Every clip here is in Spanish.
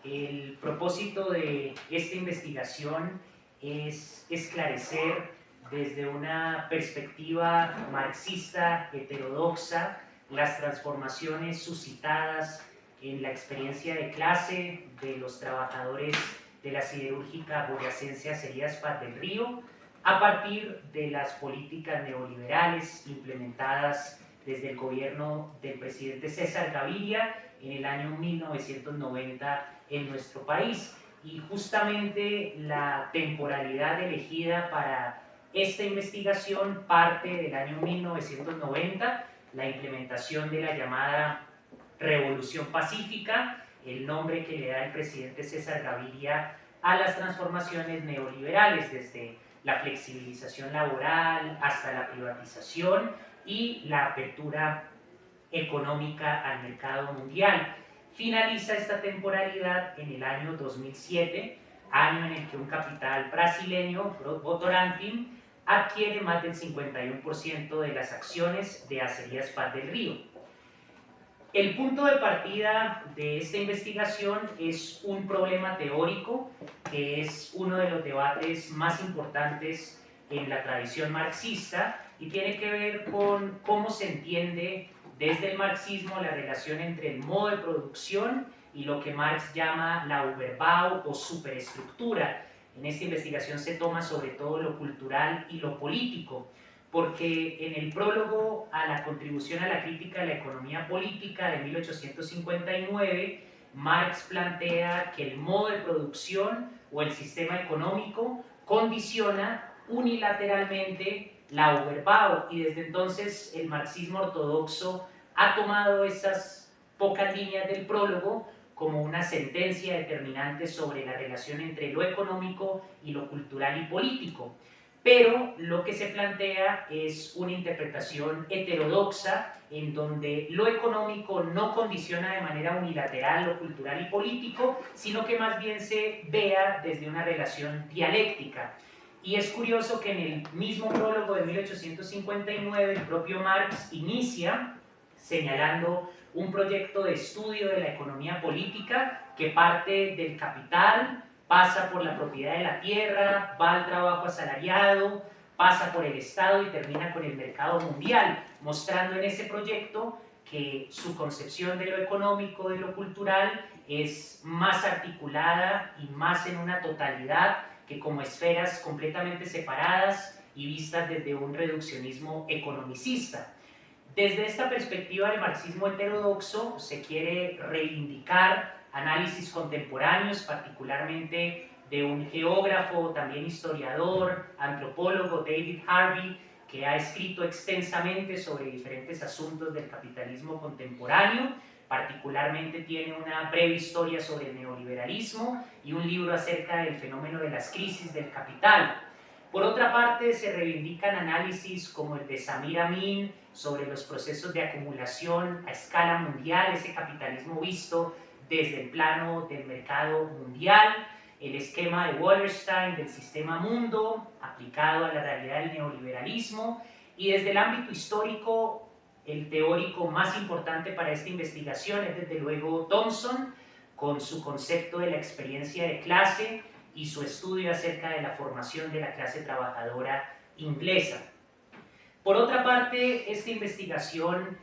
El propósito de esta investigación es esclarecer desde una perspectiva marxista heterodoxa las transformaciones suscitadas en la experiencia de clase de los trabajadores de la siderúrgica boyacense Acerías Paz del Río a partir de las políticas neoliberales implementadas desde el gobierno del presidente César Gaviria en el año 1990 en nuestro país. Y justamente la temporalidad elegida para esta investigación parte del año 1990, la implementación de la llamada Revolución Pacífica, el nombre que le da el presidente César Gaviria a las transformaciones neoliberales, desde la flexibilización laboral hasta la privatización y la apertura económica al mercado mundial. Finaliza esta temporalidad en el año 2007, año en el que un capital brasileño, Votorantim, adquiere más del 51% de las acciones de Acerías Paz del Río. El punto de partida de esta investigación es un problema teórico que es uno de los debates más importantes en la tradición marxista y tiene que ver con cómo se entiende desde el marxismo la relación entre el modo de producción y lo que Marx llama la Überbau o superestructura. En esta investigación se toma sobre todo lo cultural y lo político, porque en el prólogo a la contribución a la crítica de la economía política de 1859, Marx plantea que el modo de producción o el sistema económico condiciona unilateralmente la Überbau, y desde entonces el marxismo ortodoxo ha tomado esas pocas líneas del prólogo como una sentencia determinante sobre la relación entre lo económico y lo cultural y político. Pero lo que se plantea es una interpretación heterodoxa en donde lo económico no condiciona de manera unilateral lo cultural y político, sino que más bien se vea desde una relación dialéctica. Y es curioso que en el mismo prólogo de 1859 el propio Marx inicia señalando un proyecto de estudio de la economía política que parte del capital, pasa por la propiedad de la tierra, va al trabajo asalariado, pasa por el Estado y termina con el mercado mundial, mostrando en ese proyecto que su concepción de lo económico, de lo cultural, es más articulada y más en una totalidad que como esferas completamente separadas y vistas desde un reduccionismo economicista. Desde esta perspectiva del marxismo heterodoxo se quiere reivindicar análisis contemporáneos, particularmente de un geógrafo, también historiador, antropólogo, David Harvey, que ha escrito extensamente sobre diferentes asuntos del capitalismo contemporáneo. Particularmente tiene una breve historia sobre el neoliberalismo y un libro acerca del fenómeno de las crisis del capital. Por otra parte, se reivindican análisis como el de Samir Amin sobre los procesos de acumulación a escala mundial, ese capitalismo visto desde el plano del mercado mundial, el esquema de Wallerstein del sistema mundo aplicado a la realidad del neoliberalismo, y desde el ámbito histórico, el teórico más importante para esta investigación es desde luego Thompson, con su concepto de la experiencia de clase y su estudio acerca de la formación de la clase trabajadora inglesa. Por otra parte, esta investigación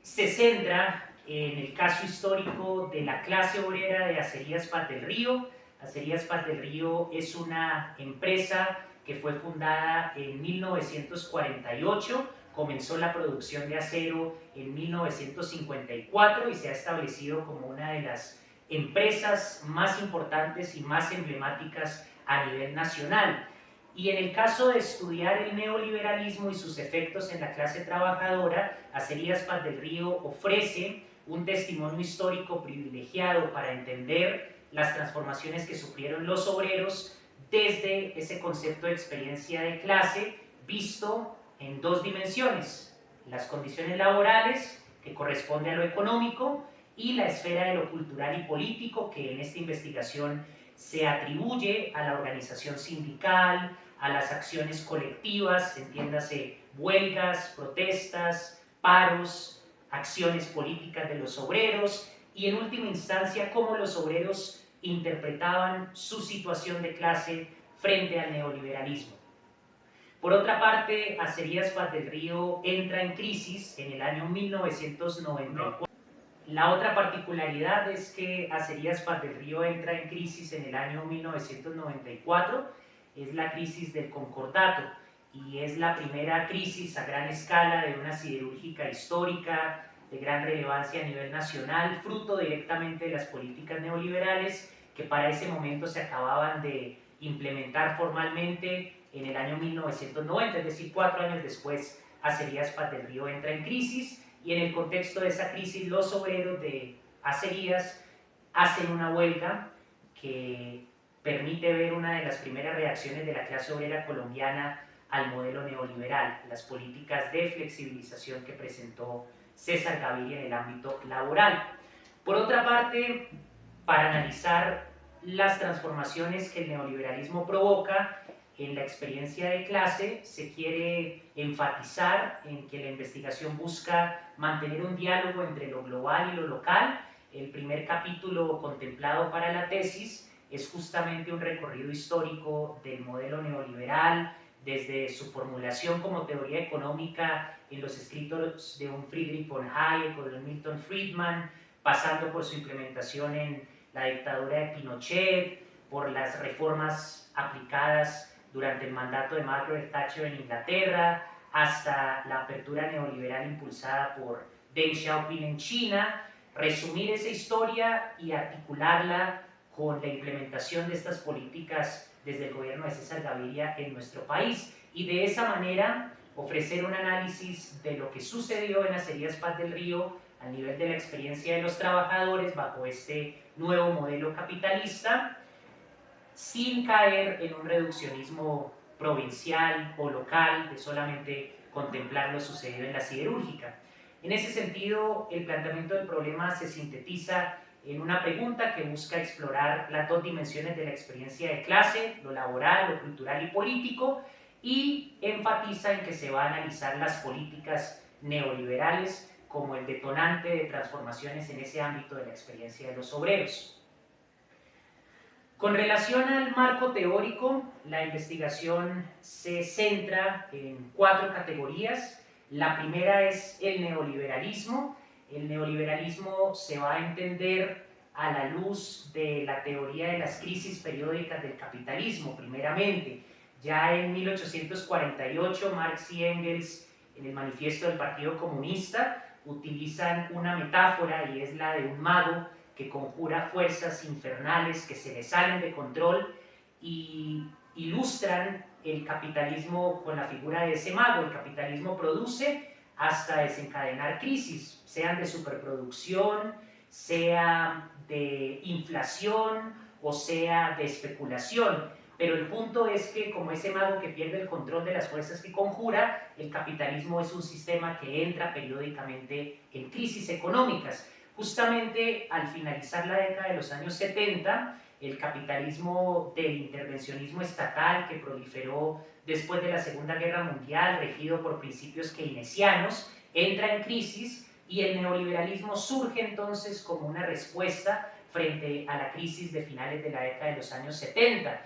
se centra en el caso histórico de la clase obrera de Acerías Paz del Río. Acerías Paz del Río es una empresa que fue fundada en 1948, comenzó la producción de acero en 1954 y se ha establecido como una de las empresas más importantes y más emblemáticas a nivel nacional. Y en el caso de estudiar el neoliberalismo y sus efectos en la clase trabajadora, Acerías Paz del Río ofrece un testimonio histórico privilegiado para entender las transformaciones que sufrieron los obreros desde ese concepto de experiencia de clase visto en dos dimensiones: las condiciones laborales, que corresponde a lo económico, y la esfera de lo cultural y político, que en esta investigación se atribuye a la organización sindical, a las acciones colectivas, entiéndase huelgas, protestas, paros, acciones políticas de los obreros, y en última instancia cómo los obreros interpretaban su situación de clase frente al neoliberalismo. Por otra parte, Acerías Paz del Río entra en crisis en el año 1994. La otra particularidad es que Acerías Paz del Río entra en crisis en el año 1994, es la crisis del Concordato, y es la primera crisis a gran escala de una siderúrgica histórica de gran relevancia a nivel nacional, fruto directamente de las políticas neoliberales que para ese momento se acababan de implementar formalmente en el año 1990, es decir, 4 años después, Acerías Paz del Río entra en crisis, y en el contexto de esa crisis los obreros de Acerías hacen una huelga que permite ver una de las primeras reacciones de la clase obrera colombiana al modelo neoliberal, las políticas de flexibilización que presentó César Gaviria en el ámbito laboral. Por otra parte, para analizar las transformaciones que el neoliberalismo provoca en la experiencia de clase, se quiere enfatizar en que la investigación busca mantener un diálogo entre lo global y lo local. El primer capítulo contemplado para la tesis es justamente un recorrido histórico del modelo neoliberal, desde su formulación como teoría económica en los escritos de un Friedrich von Hayek o de un Milton Friedman, pasando por su implementación en la dictadura de Pinochet, por las reformas aplicadas durante el mandato de Margaret Thatcher en Inglaterra, hasta la apertura neoliberal impulsada por Deng Xiaoping en China, resumir esa historia y articularla con la implementación de estas políticas desde el gobierno de César Gaviria en nuestro país, y de esa manera ofrecer un análisis de lo que sucedió en Acerías Paz del Río a nivel de la experiencia de los trabajadores bajo este nuevo modelo capitalista, sin caer en un reduccionismo provincial o local de solamente contemplar lo sucedido en la siderúrgica. En ese sentido, el planteamiento del problema se sintetiza en una pregunta que busca explorar las dos dimensiones de la experiencia de clase, lo laboral, lo cultural y político, y enfatiza en que se va a analizar las políticas neoliberales como el detonante de transformaciones en ese ámbito de la experiencia de los obreros. Con relación al marco teórico, la investigación se centra en 4 categorías. La primera es el neoliberalismo. El neoliberalismo se va a entender a la luz de la teoría de las crisis periódicas del capitalismo, primeramente. Ya en 1848, Marx y Engels, en el manifiesto del Partido Comunista, utilizan una metáfora, y es la de un mago que conjura fuerzas infernales que se le salen de control, y ilustran el capitalismo con la figura de ese mago. El capitalismo produce hasta desencadenar crisis, sean de superproducción, sea de inflación o sea de especulación. Pero el punto es que, como ese mago que pierde el control de las fuerzas que conjura, el capitalismo es un sistema que entra periódicamente en crisis económicas. Justamente al finalizar la década de los años 70, el capitalismo del intervencionismo estatal que proliferó después de la Segunda Guerra Mundial, regido por principios keynesianos, entra en crisis, y el neoliberalismo surge entonces como una respuesta frente a la crisis de finales de la década de los años 70.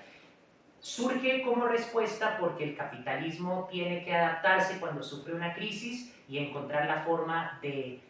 Surge como respuesta porque el capitalismo tiene que adaptarse cuando sufre una crisis y encontrar la forma de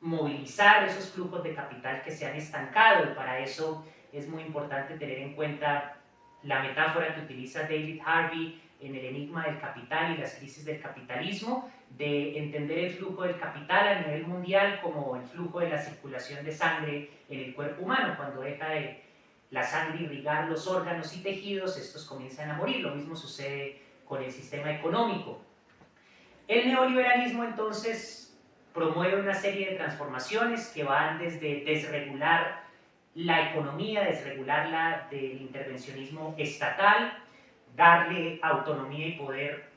movilizar esos flujos de capital que se han estancado, y para eso es muy importante tener en cuenta la metáfora que utiliza David Harvey en El enigma del capital y las crisis del capitalismo, de entender el flujo del capital a nivel mundial como el flujo de la circulación de sangre en el cuerpo humano. Cuando deja de la sangre irrigar los órganos y tejidos, estos comienzan a morir. Lo mismo sucede con el sistema económico. El neoliberalismo entonces promueve una serie de transformaciones que van desde desregular la economía, desregularla del intervencionismo estatal, darle autonomía y poder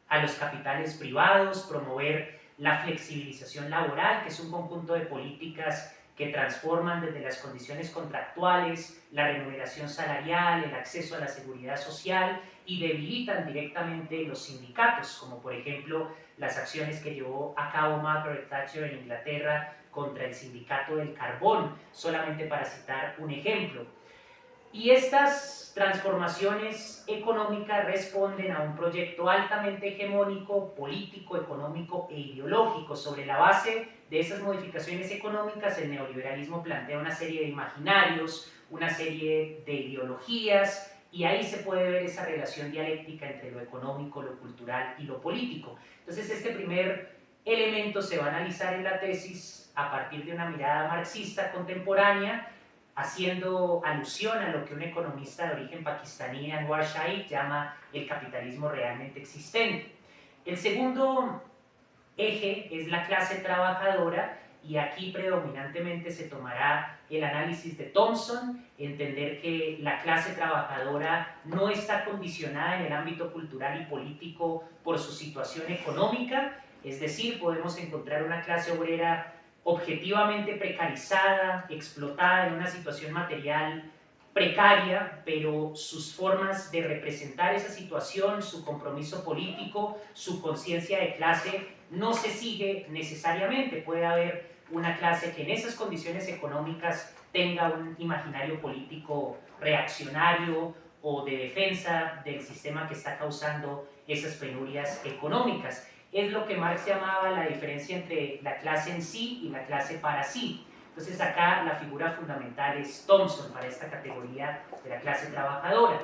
a los capitales privados, promover la flexibilización laboral, que es un conjunto de políticas que transforman desde las condiciones contractuales, la remuneración salarial, el acceso a la seguridad social, y debilitan directamente los sindicatos, como por ejemplo las acciones que llevó a cabo Margaret Thatcher en Inglaterra contra el sindicato del carbón, solamente para citar un ejemplo. Y estas transformaciones económicas responden a un proyecto altamente hegemónico, político, económico e ideológico. Sobre la base de esas modificaciones económicas, el neoliberalismo plantea una serie de imaginarios, una serie de ideologías, y ahí se puede ver esa relación dialéctica entre lo económico, lo cultural y lo político. Entonces, este primer elemento se va a analizar en la tesis a partir de una mirada marxista contemporánea, haciendo alusión a lo que un economista de origen pakistaní, Anwar Shaikh, llama el capitalismo realmente existente. El segundo eje es la clase trabajadora, y aquí predominantemente se tomará el análisis de Thompson, entender que la clase trabajadora no está condicionada en el ámbito cultural y político por su situación económica, es decir, podemos encontrar una clase obrera objetivamente precarizada, explotada en una situación material precaria, pero sus formas de representar esa situación, su compromiso político, su conciencia de clase, no se sigue necesariamente. Puede haber una clase que en esas condiciones económicas tenga un imaginario político reaccionario o de defensa del sistema que está causando esas penurias económicas. Es lo que Marx llamaba la diferencia entre la clase en sí y la clase para sí. Entonces acá la figura fundamental es Thompson para esta categoría de la clase trabajadora.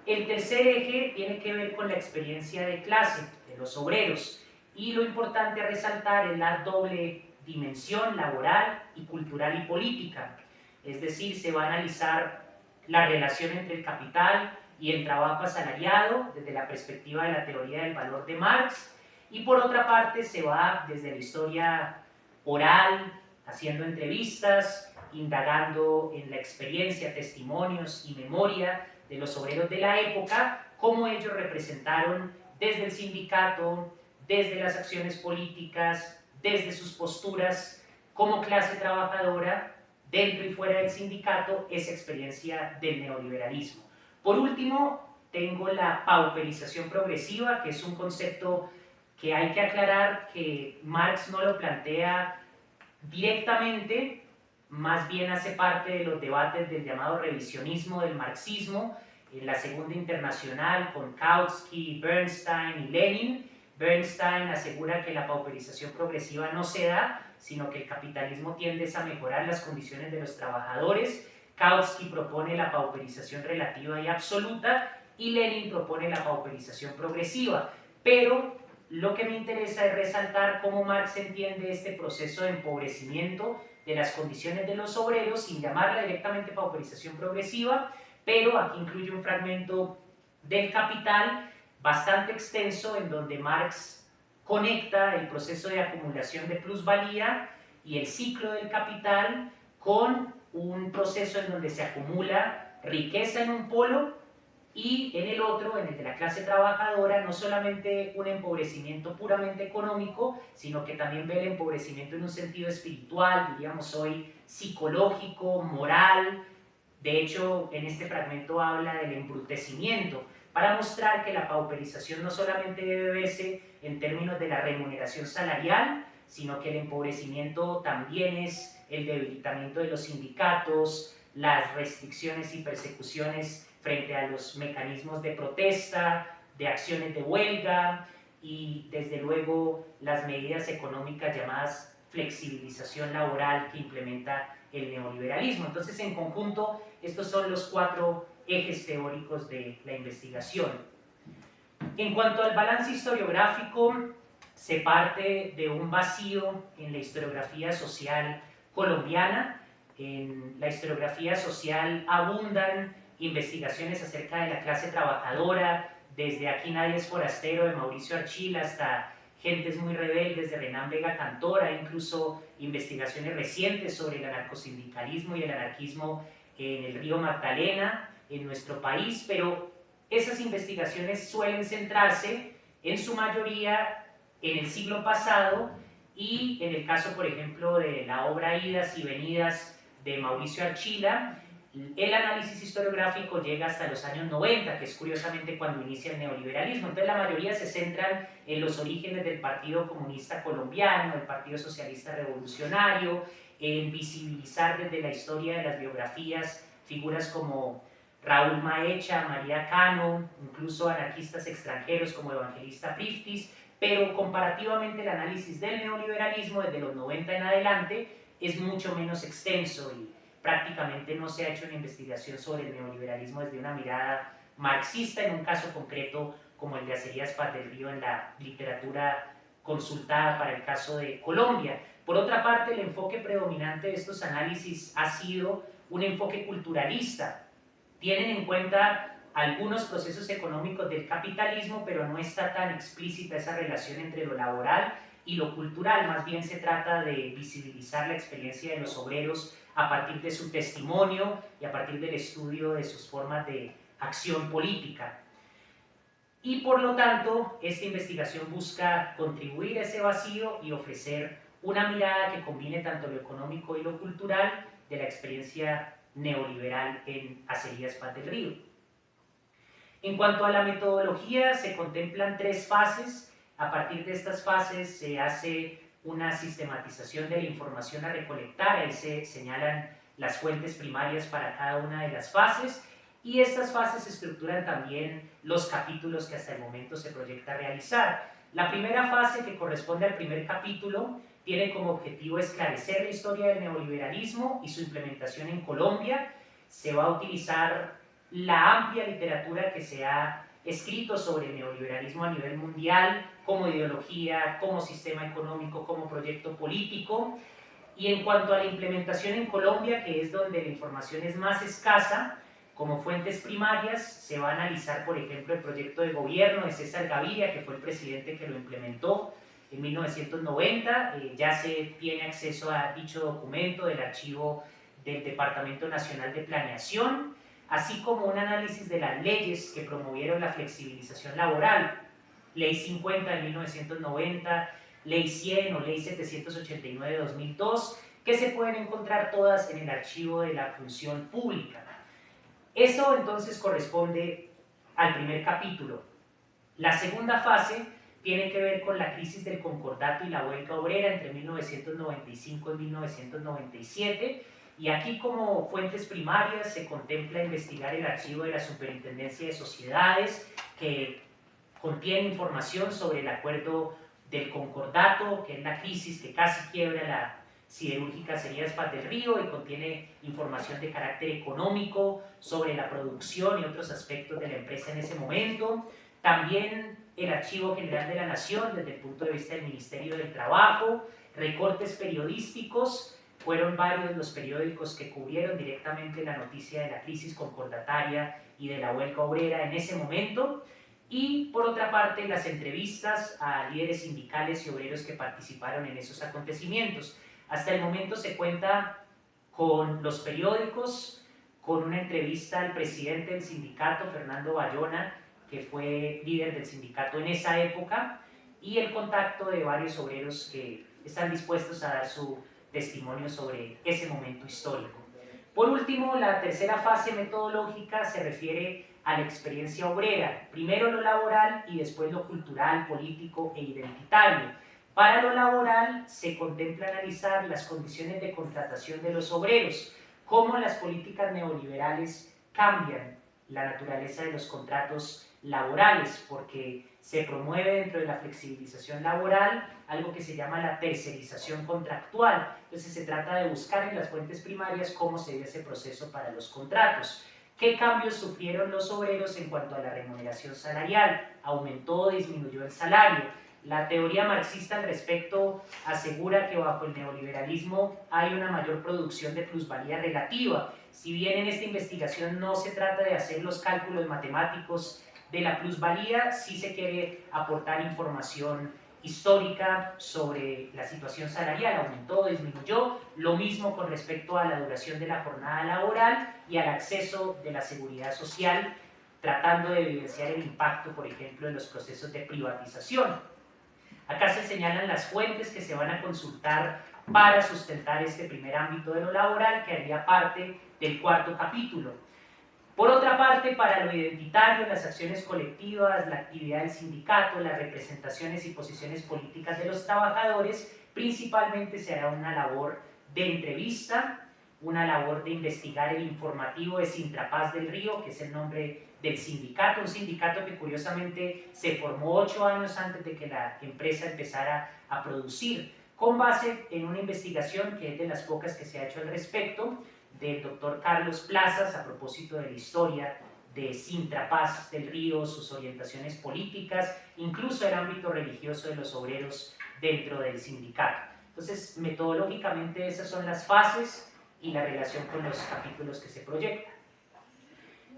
El tercer eje tiene que ver con la experiencia de clase de los obreros, y lo importante a resaltar es la doble dimensión laboral y cultural y política. Es decir, se va a analizar la relación entre el capital y el trabajo asalariado desde la perspectiva de la teoría del valor de Marx, y por otra parte se va desde la historia oral, haciendo entrevistas, indagando en la experiencia, testimonios y memoria de los obreros de la época, cómo ellos representaron desde el sindicato, desde las acciones políticas, desde sus posturas como clase trabajadora, dentro y fuera del sindicato, esa experiencia del neoliberalismo. Por último, tengo la pauperización progresiva, que es un concepto que hay que aclarar que Marx no lo plantea directamente, más bien hace parte de los debates del llamado revisionismo del marxismo en la Segunda Internacional con Kautsky, Bernstein y Lenin. Bernstein asegura que la pauperización progresiva no se da, sino que el capitalismo tiende a mejorar las condiciones de los trabajadores. Kautsky propone la pauperización relativa y absoluta, y Lenin propone la pauperización progresiva. Pero lo que me interesa es resaltar cómo Marx entiende este proceso de empobrecimiento de las condiciones de los obreros, sin llamarla directamente pauperización progresiva, pero aquí incluye un fragmento del Capital bastante extenso en donde Marx conecta el proceso de acumulación de plusvalía y el ciclo del capital con un proceso en donde se acumula riqueza en un polo y en el otro, en el de la clase trabajadora, no solamente un empobrecimiento puramente económico, sino que también ve el empobrecimiento en un sentido espiritual, diríamos hoy psicológico, moral. De hecho, en este fragmento habla del embrutecimiento, para mostrar que la pauperización no solamente debe verse en términos de la remuneración salarial, sino que el empobrecimiento también es el debilitamiento de los sindicatos, las restricciones y persecuciones frente a los mecanismos de protesta, de acciones de huelga y desde luego las medidas económicas llamadas flexibilización laboral que implementa el neoliberalismo. Entonces, en conjunto, estos son los 4 ejes teóricos de la investigación. En cuanto al balance historiográfico, se parte de un vacío en la historiografía social colombiana. En la historiografía social abundan investigaciones acerca de la clase trabajadora, desde Aquí nadie es forastero de Mauricio Archila hasta Gentes muy rebeldes de Renan Vega Cantora, incluso investigaciones recientes sobre el anarcosindicalismo y el anarquismo en el río Magdalena, en nuestro país, pero esas investigaciones suelen centrarse en su mayoría en el siglo pasado y en el caso, por ejemplo, de la obra Idas y Venidas de Mauricio Archila, El análisis historiográfico llega hasta los años 90, que es curiosamente cuando inicia el neoliberalismo. Entonces la mayoría se centran en los orígenes del Partido Comunista Colombiano, del Partido Socialista Revolucionario, en visibilizar desde la historia de las biografías figuras como Raúl Maecha, María Cano, incluso anarquistas extranjeros como Evangelista Priftis, pero comparativamente el análisis del neoliberalismo desde los 90 en adelante es mucho menos extenso y prácticamente no se ha hecho una investigación sobre el neoliberalismo desde una mirada marxista en un caso concreto como el de Acerías Paz del Río en la literatura consultada para el caso de Colombia. Por otra parte, el enfoque predominante de estos análisis ha sido un enfoque culturalista. Tienen en cuenta algunos procesos económicos del capitalismo, pero no está tan explícita esa relación entre lo laboral y lo cultural. Más bien se trata de visibilizar la experiencia de los obreros a partir de su testimonio y a partir del estudio de sus formas de acción política. Y por lo tanto, esta investigación busca contribuir a ese vacío y ofrecer una mirada que combine tanto lo económico y lo cultural de la experiencia neoliberal en Acerías Paz del Río. En cuanto a la metodología, se contemplan 3 fases. A partir de estas fases se hace una sistematización de la información a recolectar, ahí se señalan las fuentes primarias para cada una de las fases, y estas fases estructuran también los capítulos que hasta el momento se proyecta realizar. La primera fase, que corresponde al primer capítulo, tiene como objetivo esclarecer la historia del neoliberalismo y su implementación en Colombia. Se va a utilizar la amplia literatura que se ha escrito sobre el neoliberalismo a nivel mundial, como ideología, como sistema económico, como proyecto político. Y en cuanto a la implementación en Colombia, que es donde la información es más escasa, como fuentes primarias se va a analizar, por ejemplo, el proyecto de gobierno de César Gaviria, que fue el presidente que lo implementó en 1990. Ya se tiene acceso a dicho documento del archivo del Departamento Nacional de Planeación, así como un análisis de las leyes que promovieron la flexibilización laboral, Ley 50 de 1990, Ley 100 o Ley 789 de 2002, que se pueden encontrar todas en el archivo de la función pública. Eso entonces corresponde al primer capítulo. La segunda fase tiene que ver con la crisis del concordato y la huelga obrera entre 1995 y 1997, y aquí como fuentes primarias se contempla investigar el archivo de la Superintendencia de Sociedades, que contiene información sobre el acuerdo del concordato, que es la crisis que casi quiebra la siderúrgica Acerías Paz del Río, y contiene información de carácter económico sobre la producción y otros aspectos de la empresa en ese momento. También el Archivo General de la Nación desde el punto de vista del Ministerio del Trabajo, recortes periodísticos. Fueron varios los periódicos que cubrieron directamente la noticia de la crisis concordataria y de la huelga obrera en ese momento. Y por otra parte, las entrevistas a líderes sindicales y obreros que participaron en esos acontecimientos. Hasta el momento se cuenta con los periódicos, con una entrevista al presidente del sindicato, Fernando Bayona, que fue líder del sindicato en esa época, y el contacto de varios obreros que están dispuestos a dar su testimonio sobre ese momento histórico. Por último, la tercera fase metodológica se refiere a la experiencia obrera, primero lo laboral y después lo cultural, político e identitario. Para lo laboral se contempla analizar las condiciones de contratación de los obreros, cómo las políticas neoliberales cambian la naturaleza de los contratos laborales, porque se promueve dentro de la flexibilización laboral algo que se llama la tercerización contractual. Entonces se trata de buscar en las fuentes primarias cómo se dio ese proceso para los contratos. ¿Qué cambios sufrieron los obreros en cuanto a la remuneración salarial? ¿Aumentó o disminuyó el salario? La teoría marxista al respecto asegura que bajo el neoliberalismo hay una mayor producción de plusvalía relativa. Si bien en esta investigación no se trata de hacer los cálculos matemáticos de la plusvalía, sí se quiere aportar información histórica sobre la situación salarial, aumentó, disminuyó, lo mismo con respecto a la duración de la jornada laboral y al acceso de la seguridad social, tratando de evidenciar el impacto, por ejemplo, en los procesos de privatización. Acá se señalan las fuentes que se van a consultar para sustentar este primer ámbito de lo laboral que haría parte del cuarto capítulo. Por otra parte, para lo identitario, las acciones colectivas, la actividad del sindicato, las representaciones y posiciones políticas de los trabajadores, principalmente se hará una labor de entrevista, una labor de investigar el informativo de Sintrapaz del Río, que es el nombre del sindicato, un sindicato que curiosamente se formó 8 años antes de que la empresa empezara a producir, con base en una investigación que es de las pocas que se ha hecho al respecto, del doctor Carlos Plazas a propósito de la historia de Sintrapaz del Río, sus orientaciones políticas, incluso el ámbito religioso de los obreros dentro del sindicato. Entonces, metodológicamente esas son las fases y la relación con los capítulos que se proyectan.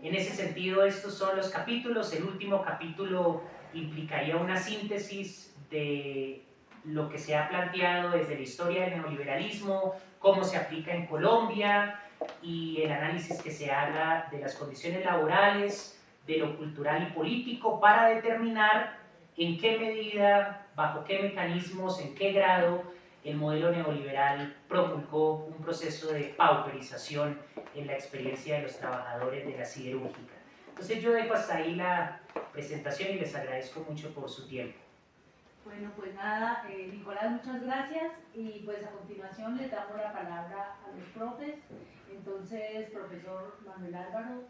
En ese sentido, estos son los capítulos. El último capítulo implicaría una síntesis de lo que se ha planteado desde la historia del neoliberalismo, cómo se aplica en Colombia y el análisis que se haga de las condiciones laborales, de lo cultural y político para determinar en qué medida, bajo qué mecanismos, en qué grado el modelo neoliberal promulgó un proceso de pauperización en la experiencia de los trabajadores de la siderúrgica. Entonces yo dejo hasta ahí la presentación y les agradezco mucho por su tiempo. Bueno, pues nada, Nicolás, muchas gracias y pues a continuación les damos la palabra a los profes. Entonces, profesor Manuel Álvaro,